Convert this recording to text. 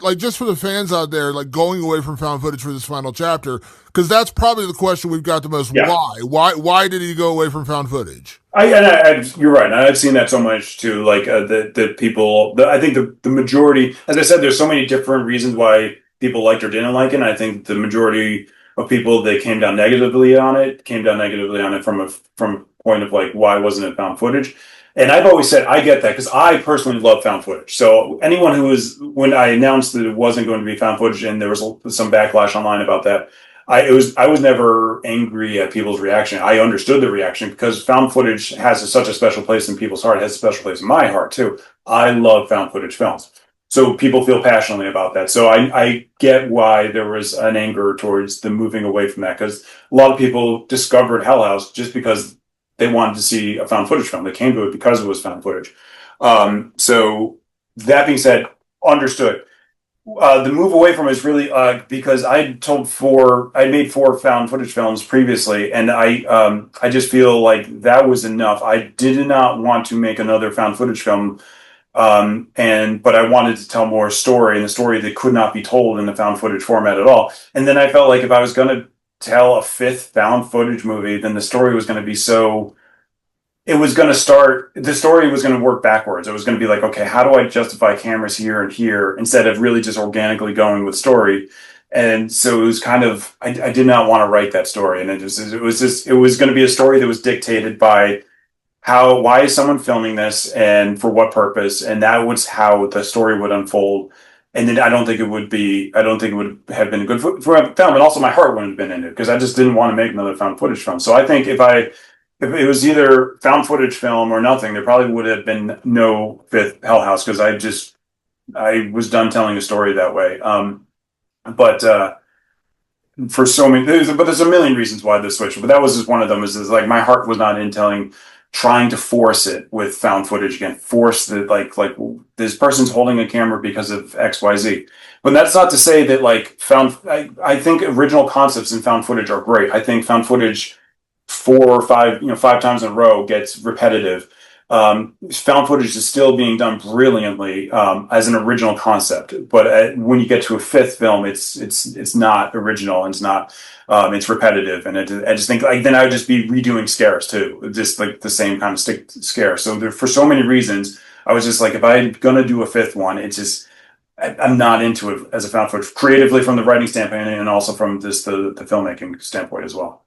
like just for the fans out there, like going away from found footage for this final chapter, because that's probably the question we've got the most. Yeah. Why did he go away from found footage? You're right. And I've seen that so much too. Like the people, I think the majority, as I said, there's so many different reasons why people liked or didn't like it. And I think the majority of people that came down negatively on it from a point of like, why wasn't it found footage? And I've always said I get that because I personally love found footage. So anyone who was when I announced that it wasn't going to be found footage and there was some backlash online about that, I was never angry at people's reaction. I understood the reaction because found footage has such a special place in people's heart. It has a special place in my heart too. I love found footage films. So people feel passionately about that. So I get why there was an anger towards the moving away from that because a lot of people discovered Hell House just because they wanted to see a found footage film. They came to it because it was found footage. So that being said, understood. The move away from it is really because I made four found footage films previously, and I just feel like that was enough. I did not want to make another found footage film, but I wanted to tell more story, and the story that could not be told in the found footage format at all. And then I felt like if I was going to tell a fifth found footage movie, then the story was going to be so it was going to start, the story was going to work backwards. It was going to be like, okay, how do I justify cameras here and here instead of really just organically going with story? And so it was kind of, I did not want to write that story. And it was going to be a story that was dictated by why is someone filming this and for what purpose? And that was how the story would unfold. And then I don't think it would have been good for a film. And also my heart wouldn't have been in it because I just didn't want to make another found footage film. So I think if it was either found footage film or nothing, there probably would have been no fifth Hell House because I was done telling a story that way. But for so many, there's a million reasons why this switch, but that was just one of them. Is like my heart was not in trying to force it with found footage again, force the like this person's holding a camera because of X, Y, Z. But that's not to say that I think original concepts in found footage are great. I think found footage four or five, five times in a row gets repetitive. Found footage is still being done brilliantly as an original concept, but when you get to a fifth film, it's not original and it's repetitive, and I just think like then I would just be redoing scares too, just like the same kind of stick scare. So for so many reasons, I was just like, if I'm gonna do a fifth one, it's just I'm not into it as a found footage creatively from the writing standpoint and also from just the filmmaking standpoint as well.